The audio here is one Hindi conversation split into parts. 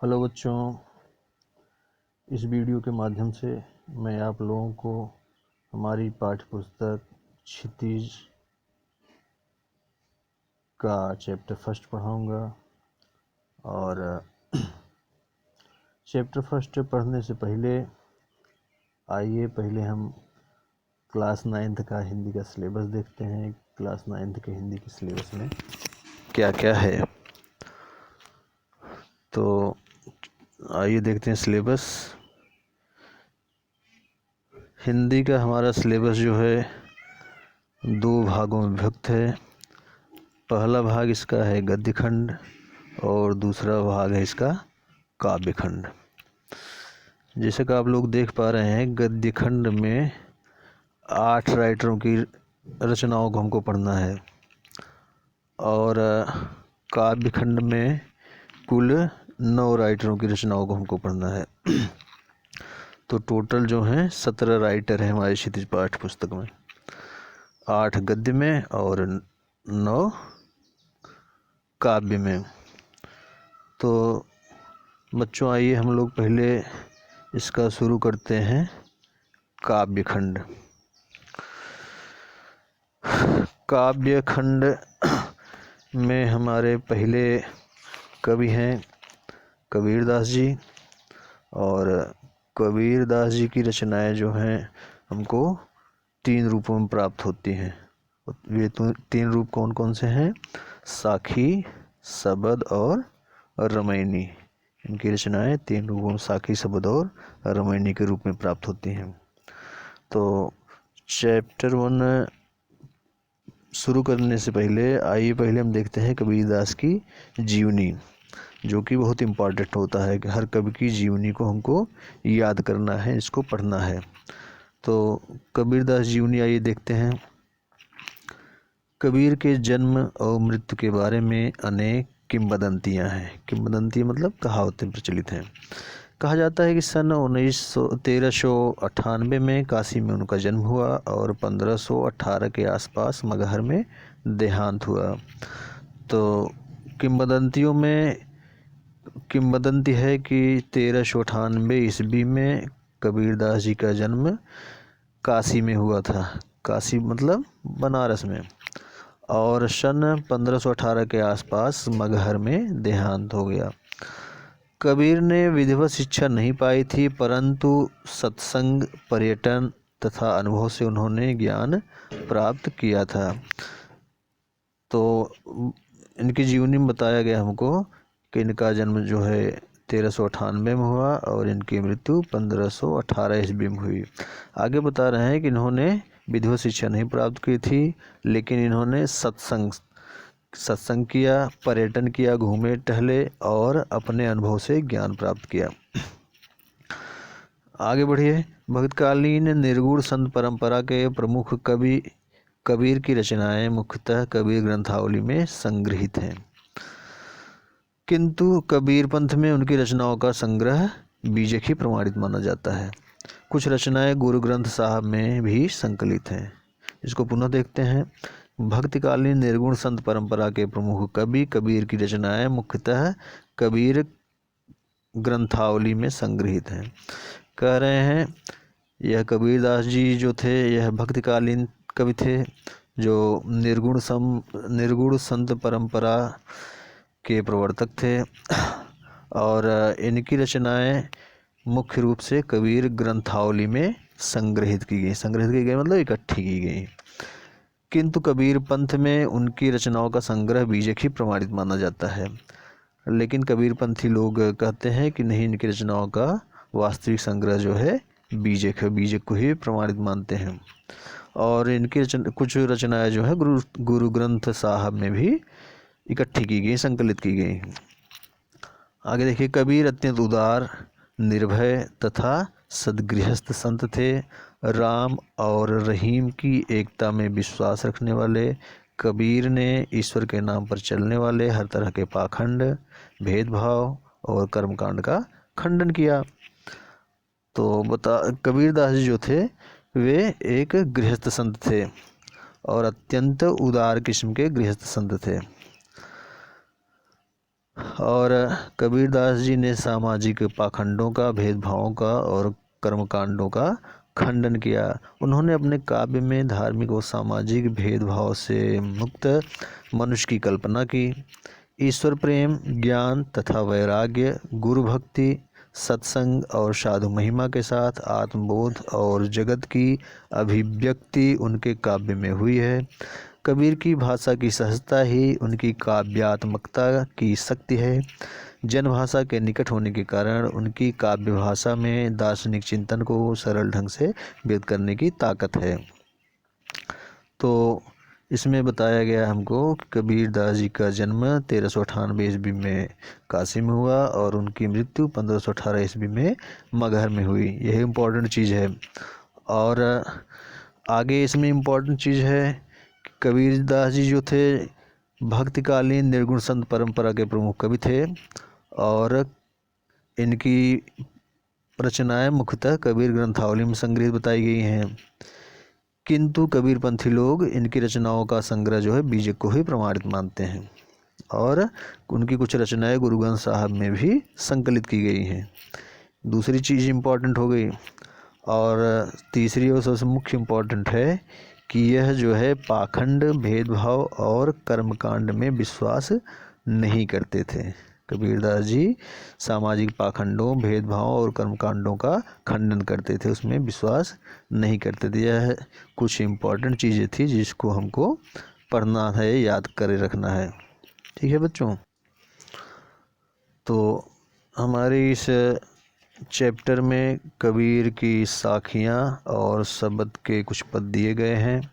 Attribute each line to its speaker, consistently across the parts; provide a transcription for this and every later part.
Speaker 1: हेलो बच्चों, इस वीडियो के माध्यम से मैं आप लोगों को हमारी पाठ्य पुस्तक क्षितिज का चैप्टर फर्स्ट पढ़ाऊंगा। और चैप्टर फर्स्ट पढ़ने से पहले आइए पहले हम क्लास 9th का हिंदी का सिलेबस देखते हैं। क्लास 9th के हिंदी के सिलेबस में क्या क्या है, तो आइए देखते हैं सिलेबस। हिंदी का हमारा सिलेबस जो है 2 भागों में विभक्त है। पहला भाग इसका है गद्य खंड और दूसरा भाग है इसका काव्य खंड। जैसे कि आप लोग देख पा रहे हैं, गद्य खंड में 8 राइटरों की रचनाओं को हमको पढ़ना है और काव्य खंड में कुल 9 राइटरों की रचनाओं को हमको पढ़ना है। तो टोटल जो हैं 17 राइटर हैं हमारे क्षितिज पाठ्य पुस्तक में, 8 गद्य में और 9 काव्य में। तो बच्चों आइए हम लोग पहले इसका शुरू करते हैं काव्य खंड। काव्य खंड में हमारे पहले कवि हैं कबीरदास जी, और कबीरदास जी की रचनाएं जो हैं हमको 3 रूपों में प्राप्त होती हैं। ये 3 रूप कौन कौन से हैं? साखी, शबद और रामायणी। इनकी रचनाएं 3 रूपों में साखी, शबद और रामायणी के रूप में प्राप्त होती हैं। तो चैप्टर 1 शुरू करने से पहले आइए पहले हम देखते हैं कबीरदास की जीवनी, जो कि बहुत इम्पॉर्टेंट होता है कि हर कवि की जीवनी को हमको याद करना है, इसको पढ़ना है। तो कबीरदास जीवनी आइए देखते हैं। कबीर के जन्म और मृत्यु के बारे में अनेक किंवदंतियाँ हैं। किंवदंती मतलब कहावतें प्रचलित हैं। कहा जाता है कि सन 1398 में काशी में उनका जन्म हुआ और 1518 के आसपास मगहर में देहांत हुआ। तो किंवदंतियों में किंवदंती है कि 1398 ईस्वी में कबीरदास जी का जन्म काशी में हुआ था। काशी मतलब बनारस में। और सन 1518 के आसपास मगहर में देहांत हो गया। कबीर ने विधिवत शिक्षा नहीं पाई थी, परंतु सत्संग, पर्यटन तथा अनुभव से उन्होंने ज्ञान प्राप्त किया था। तो इनकी जीवनी में बताया गया हमको कि इनका जन्म जो है 1398 में हुआ और इनकी मृत्यु 1518 ईस्वी में हुई। आगे बता रहे हैं कि इन्होंने विधिवत शिक्षा नहीं प्राप्त की थी, लेकिन इन्होंने सत्संग किया, पर्यटन किया, घूमे टहले और अपने अनुभव से ज्ञान प्राप्त किया। आगे बढ़िए। भक्तकालीन निर्गुण संत परंपरा के प्रमुख कवि कबीर की रचनाएं मुख्यतः कबीर ग्रंथावली में संग्रहित हैं, किंतु कबीर पंथ में उनकी रचनाओं का संग्रह बीजक ही प्रमाणित माना जाता है। कुछ रचनाएं गुरु ग्रंथ साहब में भी संकलित हैं। इसको पुनः देखते हैं। भक्तिकालीन निर्गुण संत परंपरा के प्रमुख कवि कबीर की रचनाएं मुख्यतः कबीर ग्रंथावली में संग्रहित हैं। कह रहे हैं यह कबीरदास जी जो थे यह भक्तिकालीन कवि थे, जो निर्गुण संत परंपरा के प्रवर्तक थे, और इनकी रचनाएं मुख्य रूप से कबीर ग्रंथावली में संग्रहित की गई मतलब इकट्ठी की गई। किंतु कबीर पंथ में उनकी रचनाओं का संग्रह बीजक ही प्रमाणित माना जाता है। लेकिन कबीर पंथी लोग कहते हैं कि नहीं, इनकी रचनाओं का वास्तविक संग्रह जो है बीजक है, बीजक को ही प्रमाणित मानते हैं। और इनकी कुछ रचनाएं जो है गुरु ग्रंथ साहब में भी इकट्ठी की गई, संकलित की गई। आगे देखिए। कबीर अत्यंत उदार, निर्भय तथा सद्गृहस्थ संत थे। राम और रहीम की एकता में विश्वास रखने वाले कबीर ने ईश्वर के नाम पर चलने वाले हर तरह के पाखंड, भेदभाव और कर्मकांड का खंडन किया। तो कबीरदास जी जो थे वे एक गृहस्थ संत थे और अत्यंत उदार किस्म के गृहस्थ संत थे। और कबीरदास जी ने सामाजिक पाखंडों का, भेदभावों का और कर्मकांडों का खंडन किया। उन्होंने अपने काव्य में धार्मिक और सामाजिक भेदभाव से मुक्त मनुष्य की कल्पना की। ईश्वर प्रेम, ज्ञान तथा वैराग्य, गुरु भक्ति, सत्संग और साधु महिमा के साथ आत्मबोध और जगत की अभिव्यक्ति उनके काव्य में हुई है। कबीर की भाषा की सहजता ही उनकी काव्यात्मकता की शक्ति है। जनभाषा के निकट होने के कारण उनकी काव्य भाषा में दार्शनिक चिंतन को सरल ढंग से व्यक्त करने की ताकत है। तो इसमें बताया गया हमको कि कबीर दास जी का जन्म 1398 ईस्वी में काशी में हुआ और उनकी मृत्यु 1518 ईस्वी में मगहर में हुई। यह इम्पोर्टेंट चीज़ है। और आगे इसमें इम्पोर्टेंट चीज़ है कि कबीर दास जी जो थे भक्तिकालीन निर्गुण संत परंपरा के प्रमुख कवि थे और इनकी रचनाएं मुख्यतः कबीर ग्रंथावली में संग्रहित बताई गई हैं। किंतु कबीरपंथी लोग इनकी रचनाओं का संग्रह जो है बीजक को ही प्रमाणित मानते हैं और उनकी कुछ रचनाएं गुरु ग्रंथ साहब में भी संकलित की गई हैं। दूसरी चीज़ इम्पॉर्टेंट हो गई। और तीसरी और सबसे मुख्य इम्पॉर्टेंट है कि यह जो है पाखंड, भेदभाव और कर्मकांड में विश्वास नहीं करते थे। कबीरदास जी सामाजिक पाखंडों, भेदभाव और कर्मकांडों का खंडन करते थे, उसमें विश्वास नहीं करते थे। यह कुछ इम्पोर्टेंट चीज़ें थी जिसको हमको पढ़ना है, याद करे रखना है। ठीक है बच्चों। तो हमारे इस चैप्टर में कबीर की साखियाँ और शब्द के कुछ पद दिए गए हैं।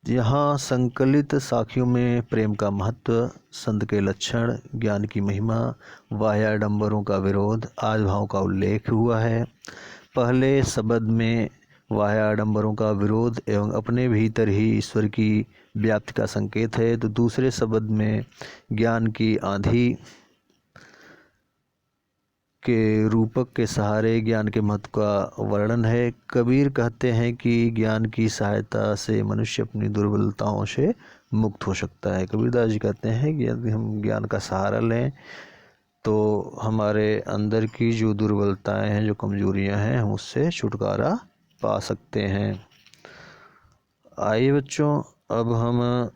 Speaker 1: यहाँ संकलित साखियों में प्रेम का महत्व, संत के लक्षण, ज्ञान की महिमा, बाह्याडंबरों का विरोध, आदि भाव का उल्लेख हुआ है। पहले शब्द में बाह्याडंबरों का विरोध एवं अपने भीतर ही ईश्वर की व्याप्ति का संकेत है, तो दूसरे शब्द में ज्ञान की आंधी के रूपक के सहारे ज्ञान के महत्व का वर्णन है। कबीर कहते हैं कि ज्ञान की सहायता से मनुष्य अपनी दुर्बलताओं से मुक्त हो सकता है। कबीरदास जी कहते हैं कि यदि हम ज्ञान का सहारा लें तो हमारे अंदर की जो दुर्बलताएं हैं, जो कमजोरियां हैं, हम उससे छुटकारा पा सकते हैं। आइए बच्चों, अब हम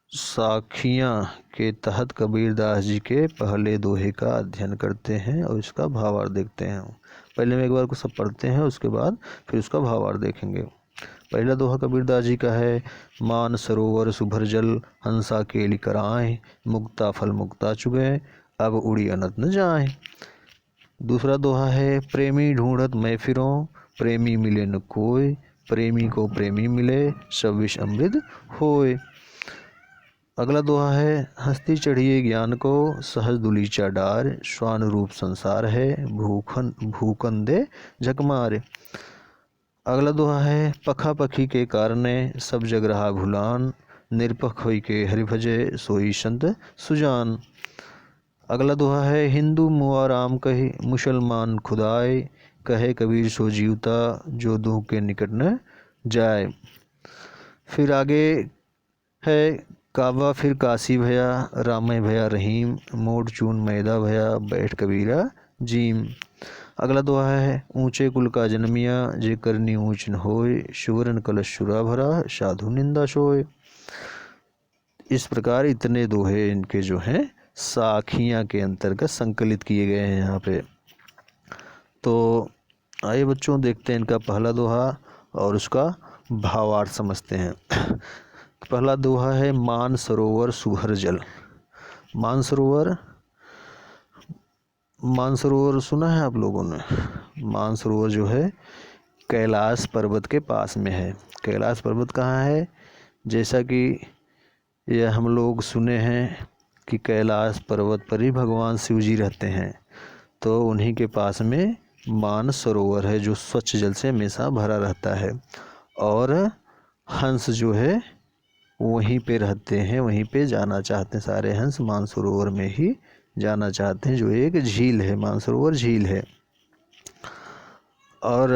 Speaker 1: साखियाँ के तहत कबीरदास जी के पहले दोहे का अध्ययन करते हैं और इसका भावार्थ देखते हैं। पहले में एक बार को सब पढ़ते हैं, उसके बाद फिर उसका भावार्थ देखेंगे। पहला दोहा कबीरदास जी का है, मान सरोवर सुभर जल, हंसा केली कराएं, मुक्ता फल मुक्ता चुगे, अब उड़ी अनत न जाए। दूसरा दोहा है, प्रेमी ढूंढत मैं फिरों, प्रेमी मिले न कोय, प्रेमी को प्रेमी मिले, सब विष अमृत होय। अगला दोहा है, हस्ती चढ़िए ज्ञान को, सहज दुलीचा डार, स्वान रूप संसार है, भूखन दे झकमार। अगला दोहा है, पखा पखी के कारणे, सब जग रहा भुलान, निरपख होई के हरि भजे, सोई संत सुजान। अगला दोहा है, हिंदू मुआ राम कही, मुसलमान खुदाए, कहे कबीर सो जीवता, जो दुह के निकट न जाए। फिर आगे है, काबा फिर काशी भया, रामय भया रहीम, मोड़ चून मैदा भया, बैठ कबीरा जीम। अगला दोहा है, ऊंचे कुल का जन्मिया, जे करनी ऊंच न होय, सुवर्ण कलश शुरा भरा, साधु निंदा सोय। इस प्रकार इतने दोहे इनके जो हैं साखियाँ के अंतर्गत संकलित किए गए हैं यहाँ पे। तो आइए बच्चों, देखते हैं इनका पहला दोहा और उसका भावार्थ समझते हैं। पहला दोहा है, मान सरोवर सुभर जल। मानसरोवर सुना है आप लोगों ने? मानसरोवर जो है कैलाश पर्वत के पास में है। कैलाश पर्वत कहाँ है? जैसा कि यह हम लोग सुने हैं कि कैलाश पर्वत पर ही भगवान शिव जी रहते हैं, तो उन्हीं के पास में मानसरोवर है जो स्वच्छ जल से हमेशा भरा रहता है। और हंस जो है वहीं पे रहते हैं, वहीं पे जाना चाहते हैं। सारे हंस मानसरोवर में ही जाना चाहते हैं, जो एक झील है, मानसरोवर झील है। और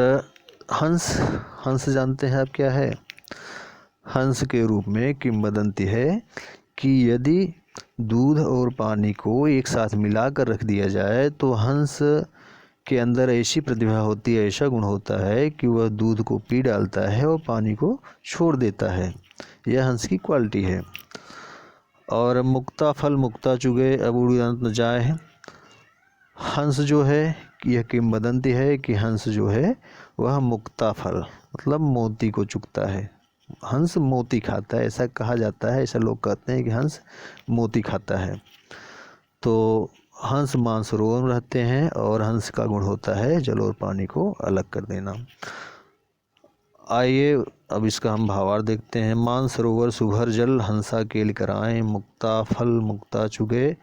Speaker 1: हंस जानते हैं आप क्या है? हंस के रूप में किंवदंती है कि यदि दूध और पानी को एक साथ मिलाकर रख दिया जाए तो हंस के अंदर ऐसी प्रतिभा होती है, ऐसा गुण होता है कि वह दूध को पी डालता है और पानी को छोड़ देता है। यह हंस की क्वालिटी है। और मुक्ता फल मुक्ता चुगे अब उड़ी अनंत न जाए। हंस जो है, यह किंवदंती है कि हंस जो है वह मुक्ता फल मतलब मोती को चुगता है। हंस मोती खाता है, ऐसा कहा जाता है, ऐसा लोग कहते हैं कि हंस मोती खाता है। तो हंस मानसरोवर में रहते हैं और हंस का गुण होता है जल और पानी को अलग कर देना। आइए अब इसका हम भावार्थ देखते हैं। मानसरोवर सुभर जल हंसा केल कराएं, मुक्ता फल मुक्ता चुगे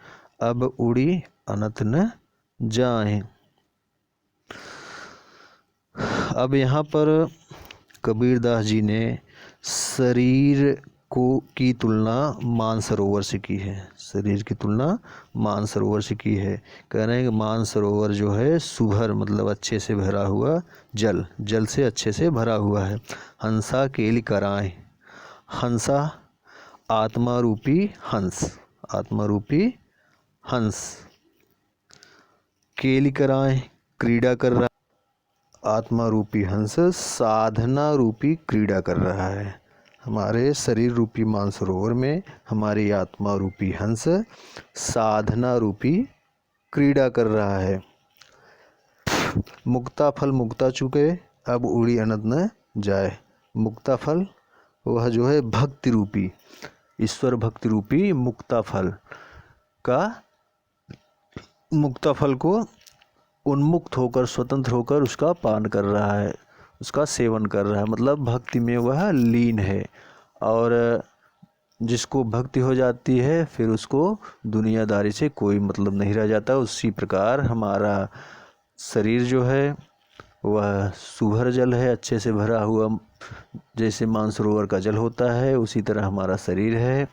Speaker 1: अब उड़ी अनंत न जाएं। अब यहाँ पर कबीरदास जी ने शरीर की तुलना मानसरोवर से की है। शरीर की तुलना मानसरोवर से की है। कह रहे हैं कि मानसरोवर जो है सुभर मतलब अच्छे से भरा हुआ जल से अच्छे से भरा हुआ है। हंसा केली कराएं। हंसा आत्मा रूपी हंस, आत्मा रूपी हंस केली कराएं क्रीड़ा कर रहा। आत्मा रूपी हंस साधना रूपी क्रीड़ा कर रहा है। हमारे शरीर रूपी मानसरोवर में हमारी आत्मा रूपी हंस साधना रूपी क्रीड़ा कर रहा है। मुक्ता फल मुक्ता चुके अब उड़ी अनंत न जाए। मुक्ता फल वह जो है भक्ति रूपी, ईश्वर भक्ति रूपी मुक्ता फल को उन्मुक्त होकर स्वतंत्र होकर उसका पान कर रहा है, उसका सेवन कर रहा है, मतलब भक्ति में वह लीन है। और जिसको भक्ति हो जाती है फिर उसको दुनियादारी से कोई मतलब नहीं रह जाता। उसी प्रकार हमारा शरीर जो है वह सुभर जल है, अच्छे से भरा हुआ, जैसे मानसरोवर का जल होता है उसी तरह हमारा शरीर है।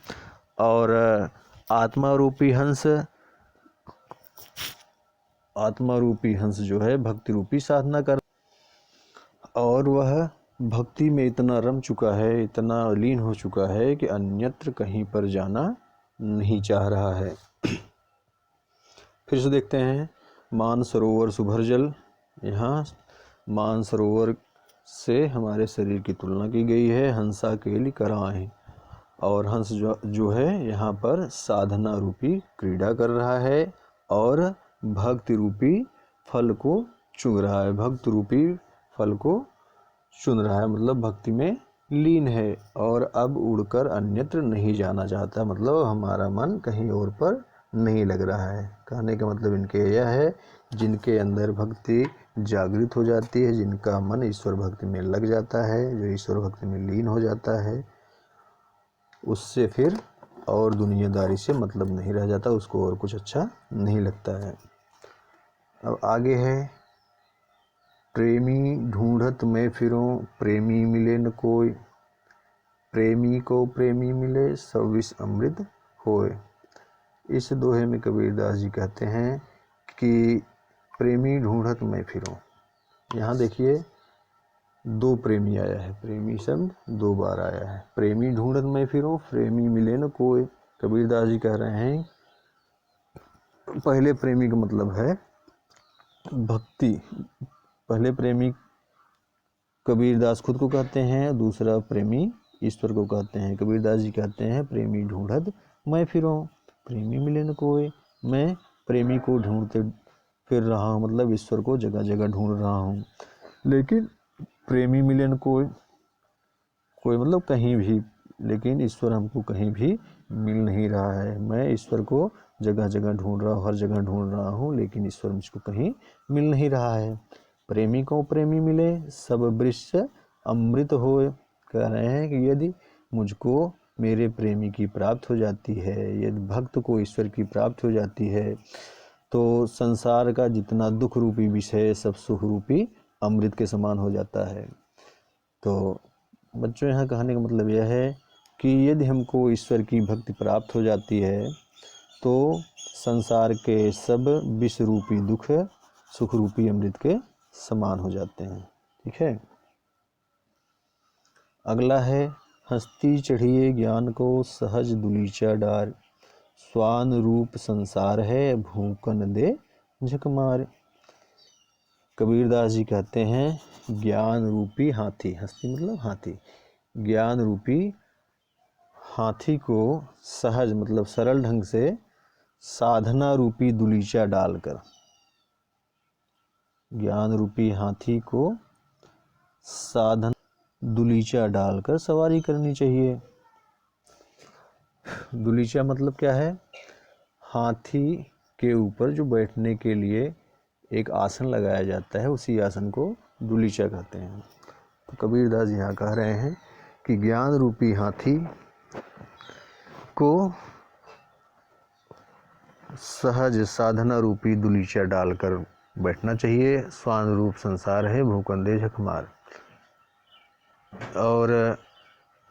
Speaker 1: और आत्मा रूपी हंस जो है भक्ति रूपी साधना कर, और वह भक्ति में इतना रम चुका है, इतना लीन हो चुका है कि अन्यत्र कहीं पर जाना नहीं चाह रहा है। फिर से देखते हैं मानसरोवर सुभर जल। यहाँ मानसरोवर से हमारे शरीर की तुलना की गई है। हंसा केली कराएं, और हंस जो है यहाँ पर साधना रूपी क्रीड़ा कर रहा है और भक्ति रूपी फल को चुन रहा है। भक्त रूपी फल को चुन रहा है मतलब भक्ति में लीन है और अब उड़कर अन्यत्र नहीं जाना चाहता, मतलब हमारा मन कहीं और पर नहीं लग रहा है। कहने का मतलब इनके यह है, जिनके अंदर भक्ति जागृत हो जाती है, जिनका मन ईश्वर भक्ति में लग जाता है, जो ईश्वर भक्ति में लीन हो जाता है, उससे फिर और दुनियादारी से मतलब नहीं रह जाता, उसको और कुछ अच्छा नहीं लगता है। अब आगे है, प्रेमी ढूंढत मैं फिरूं प्रेमी मिले न कोई, प्रेमी को प्रेमी मिले सब विष अमृत होए। इस दोहे में कबीरदास जी कहते हैं कि प्रेमी ढूंढत मैं फिरूं। यहाँ देखिए दो प्रेमी आया है, प्रेमी शब्द दो बार आया है। प्रेमी ढूंढत मैं फिरूं प्रेमी मिले न कोई। कबीरदास जी कह रहे हैं पहले प्रेमी का मतलब है भक्ति। पहले प्रेमी कबीरदास खुद को कहते हैं, दूसरा प्रेमी ईश्वर को कहते हैं। कबीरदास जी कहते हैं प्रेमी ढूंढत मैं फिरूं प्रेमी मिले न कोई। मैं प्रेमी को ढूंढते फिर रहा हूँ, मतलब ईश्वर को जगह जगह ढूंढ रहा हूँ, लेकिन प्रेमी मिले न कोई मतलब कहीं भी, लेकिन ईश्वर हमको कहीं भी मिल नहीं रहा है। मैं ईश्वर को जगह जगह ढूंढ रहा हूँ, हर जगह ढूंढ रहा हूँ, लेकिन ईश्वर मुझको कहीं मिल नहीं रहा है। प्रेमी को प्रेमी मिले सब वृक्ष अमृत होए। कह रहे हैं कि यदि मुझको मेरे प्रेमी की प्राप्त हो जाती है, यदि भक्त को ईश्वर की प्राप्त हो जाती है, तो संसार का जितना दुख रूपी विषय सब सुख रूपी अमृत के समान हो जाता है। तो बच्चों यहाँ कहने का मतलब यह है कि यदि हमको ईश्वर की भक्ति प्राप्त हो जाती है तो संसार के सब विष रूपी दुख सुख रूपी अमृत के समान हो जाते हैं। ठीक है। अगला है, हस्ती चढ़िए ज्ञान को सहज दुलीचा डार। स्वान रूप संसार है, भूकन दे झक मार। कबीरदास जी कहते हैं ज्ञान रूपी हाथी, हस्ती मतलब हाथी, ज्ञान रूपी हाथी को सहज मतलब सरल ढंग से साधना रूपी दुलीचा डालकर, ज्ञान रूपी हाथी को साधन दुलीचा डालकर सवारी करनी चाहिए। दुलीचा मतलब क्या है? हाथी के ऊपर जो बैठने के लिए एक आसन लगाया जाता है, उसी आसन को दुलीचा कहते हैं। तो कबीरदास यहाँ कह रहे हैं कि ज्ञान रूपी हाथी को सहज साधना रूपी दुलीचा डालकर बैठना चाहिए। स्वान रूप संसार है, भूकंदे झक मार। और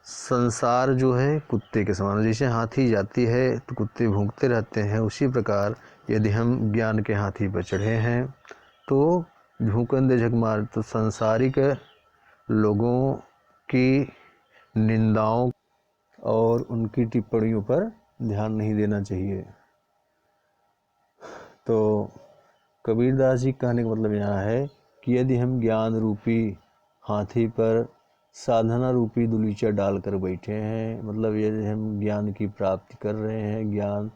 Speaker 1: संसार जो है कुत्ते के समान, जैसे हाथी जाती है तो कुत्ते भूंकते रहते हैं, उसी प्रकार यदि हम ज्ञान के हाथी पर चढ़े हैं तो भूकंदे झक मार, तो सांसारिक लोगों की निंदाओं और उनकी टिप्पणियों पर ध्यान नहीं देना चाहिए। तो कबीरदास जी कहने का मतलब यहाँ है कि यदि हम ज्ञान रूपी हाथी पर साधना रूपी दुलीचा डालकर बैठे हैं, मतलब यदि हम ज्ञान की प्राप्ति कर रहे हैं, ज्ञान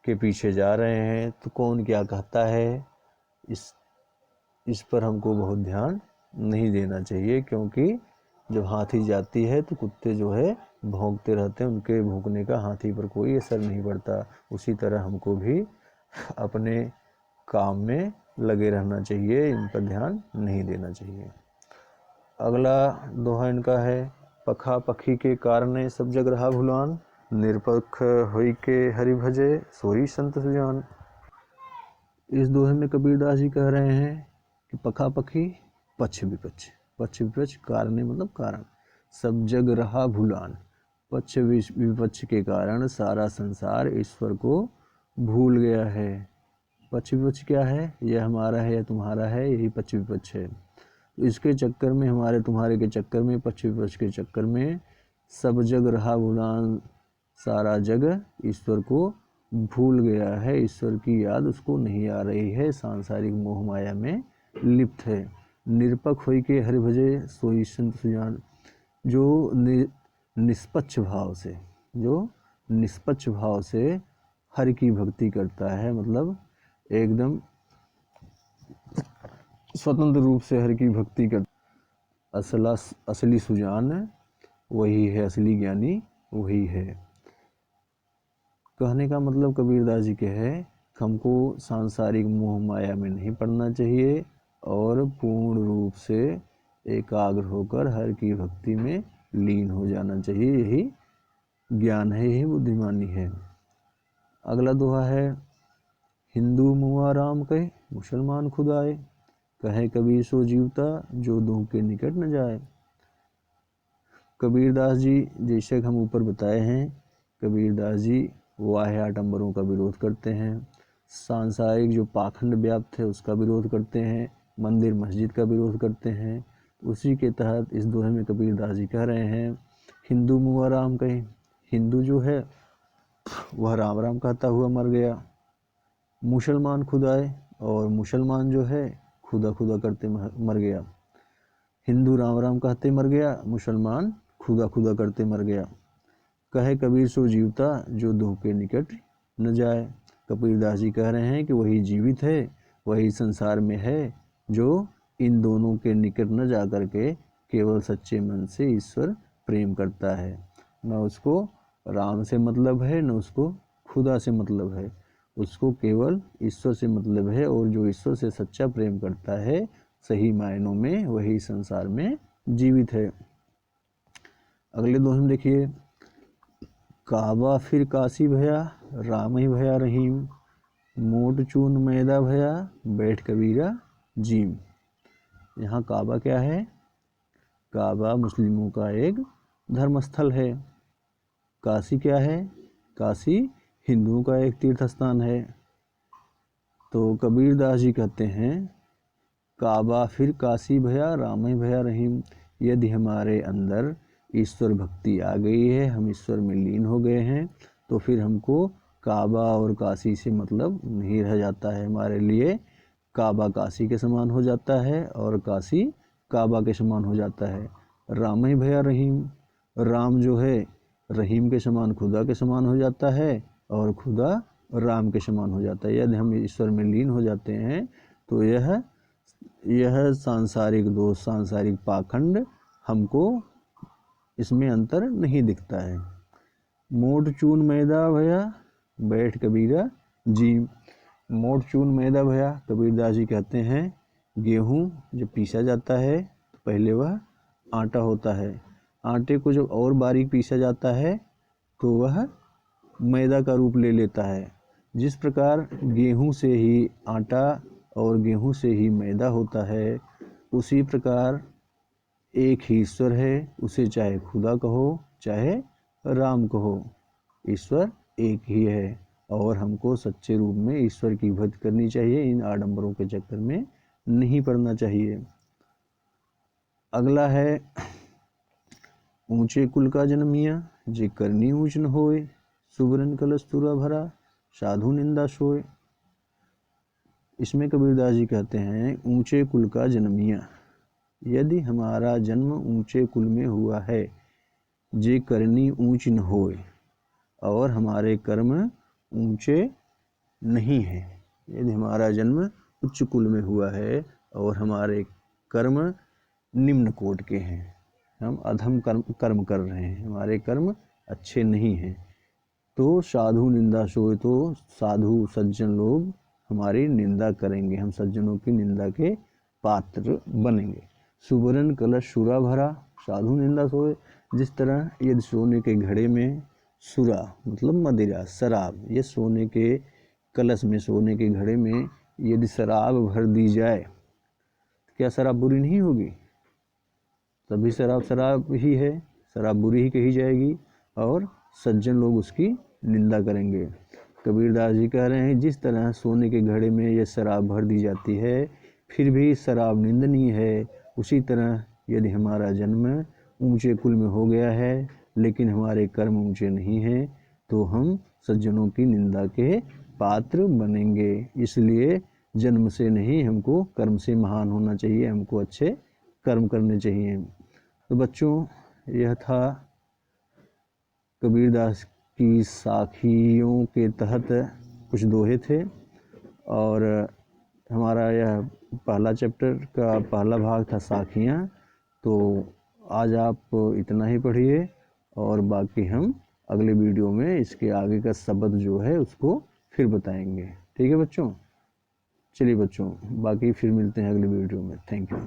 Speaker 1: के पीछे जा रहे हैं, तो कौन क्या कहता है इस पर हमको बहुत ध्यान नहीं देना चाहिए। क्योंकि जब हाथी जाती है तो कुत्ते जो है भौंकते रहते हैं, उनके भौंकने का हाथी पर कोई असर नहीं पड़ता। उसी तरह हमको भी अपने काम में लगे रहना चाहिए, इन पर ध्यान नहीं देना चाहिए। अगला दोहा इनका है, पखा पखी के कारणे सब जग रहा भुलान, निरपक्ष होई के हरि भजे सोई संत सुजान। इस दोहे में कबीरदास जी कह रहे हैं कि पखा पखी पक्ष विपक्ष, पक्ष विपक्ष कारणे मतलब कारण, सब जग रहा भुलान, पक्ष विपक्ष के कारण सारा संसार ईश्वर को भूल गया है। पक्ष विपक्ष क्या है? यह हमारा है या तुम्हारा है, यही पक्ष विपक्ष है। इसके चक्कर में, हमारे तुम्हारे के चक्कर में, पक्ष विपक्ष के चक्कर में सब जग रहा भुलान, सारा जग ईश्वर को भूल गया है, ईश्वर की याद उसको नहीं आ रही है, सांसारिक मोह माया में लिप्त है। निरपक्ष होई के हरि भजे सोई संत सुजान, जो निष्पक्ष भाव से, जो निष्पक्ष भाव से हरि की भक्ति करता है, मतलब एकदम स्वतंत्र रूप से हरि की भक्ति कर, असली सुजान वही है, असली ज्ञानी वही है। कहने का मतलब कबीरदास जी के है, हमको सांसारिक मोह माया में नहीं पड़ना चाहिए और पूर्ण रूप से एकाग्र होकर हर की भक्ति में लीन हो जाना चाहिए। यही ज्ञान है, यही बुद्धिमानी है। अगला दोहा है, हिंदू मुआ राम कहे मुसलमान खुद आए, कहे कबीर सो जीवता जो दूह के निकट न जाए। कबीरदास जी, जैसे हम ऊपर बताए हैं, कबीरदास जी वाह्य आडंबरों का विरोध करते हैं, सांसारिक जो पाखंड व्याप्त है उसका विरोध करते हैं, मंदिर मस्जिद का विरोध करते हैं। उसी के तहत इस दोहे में कबीरदास जी कह रहे हैं, हिंदू मुआ राम कहे, हिंदू जो है वह राम राम कहता हुआ मर गया, मुसलमान खुद आए, और मुसलमान जो है खुदा खुदा करते मर गया। हिंदू राम राम कहते मर गया, मुसलमान खुदा खुदा करते मर गया। कहे कबीर सो जीवता जो दूह के निकट न जाए। कबीरदास जी कह रहे हैं कि वही जीवित है, वही संसार में है जो इन दोनों के निकट न जा कर के केवल सच्चे मन से ईश्वर प्रेम करता है। न उसको राम से मतलब है, न उसको खुदा से मतलब है, उसको केवल ईश्वर से मतलब है। और जो ईश्वर से सच्चा प्रेम करता है, सही मायनों में वही संसार में जीवित है। अगले दोहे में देखिए, काबा फिर काशी भया, राम ही भया रहीम, मोट चून मैदा भया, बैठ कबीरा जीम। यहाँ काबा क्या है? काबा मुस्लिमों का एक धर्मस्थल है। काशी क्या है? काशी हिंदुओं का एक तीर्थ स्थान है। तो कबीरदास जी कहते हैं, काबा फिर काशी भया, राम ही भया रहीम। यदि हमारे अंदर ईश्वर भक्ति आ गई है, हम ईश्वर में लीन हो गए हैं, तो फिर हमको काबा और काशी से मतलब नहीं रह जाता है। हमारे लिए काबा काशी के समान हो जाता है और काशी काबा के समान हो जाता है। राम ही भया रहीम, राम जो है रहीम के समान खुदा के समान हो जाता है और खुदा राम के समान हो जाता है। यदि हम ईश्वर में लीन हो जाते हैं तो यह सांसारिक दोष, सांसारिक पाखंड हमको इसमें अंतर नहीं दिखता है। मोट चून मैदा भया बैठ कबीरा जी। मोट चून मैदा भया, कबीरदास जी कहते हैं गेहूँ जब पीसा जाता है तो पहले वह आटा होता है, आटे को जब और बारीक पीसा जाता है तो वह मैदा का रूप ले लेता है। जिस प्रकार गेहूँ से ही आटा और गेहूँ से ही मैदा होता है, उसी प्रकार एक ही ईश्वर है, उसे चाहे खुदा कहो चाहे राम कहो, ईश्वर एक ही है और हमको सच्चे रूप में ईश्वर की भक्ति करनी चाहिए। इन आडंबरों के चक्कर में नहीं पड़ना चाहिए। अगला है ऊंचे कुल का जन्मिया जे करनी ऊंच न होए, सुबरन कलश तुरा भरा साधु निंदा सोए। इसमें कबीरदास जी कहते हैं ऊंचे कुल का जन्मिया, यदि हमारा जन्म ऊंचे कुल में हुआ है, जे करनी ऊंच न होए, और हमारे कर्म ऊंचे नहीं हैं। यदि हमारा जन्म उच्च कुल में हुआ है और हमारे कर्म निम्न कोटि के हैं, हम अधम कर्म कर रहे हैं, हमारे कर्म अच्छे नहीं हैं, तो साधु निंदा सोए, तो साधु सज्जन लोग हमारी निंदा करेंगे, हम सज्जनों की निंदा के पात्र बनेंगे। सुवर्ण कलश सुरा भरा साधु निंदा सोए। जिस तरह यदि सोने के घड़े में सुरा मतलब मदिरा, शराब, ये सोने के कलश में, सोने के घड़े में यदि शराब भर दी जाए, क्या शराब बुरी नहीं होगी? तभी शराब ही है, शराब बुरी ही कही जाएगी और सज्जन लोग उसकी निंदा करेंगे। कबीरदास जी कह रहे हैं जिस तरह सोने के घड़े में यह शराब भर दी जाती है फिर भी शराब निंदनीय है, उसी तरह यदि हमारा जन्म ऊंचे कुल में हो गया है लेकिन हमारे कर्म ऊंचे नहीं हैं तो हम सज्जनों की निंदा के पात्र बनेंगे। इसलिए जन्म से नहीं, हमको कर्म से महान होना चाहिए, हमको अच्छे कर्म करने चाहिए। तो बच्चों, यह था कबीरदास की साखियों के तहत कुछ दोहे थे और हमारा यह पहला चैप्टर का पहला भाग था साखियाँ। तो आज आप इतना ही पढ़िए और बाकी हम अगले वीडियो में इसके आगे का शब्द जो है उसको फिर बताएंगे। ठीक है बच्चों? चलिए बच्चों, बाकी फिर मिलते हैं अगले वीडियो में। Thank you.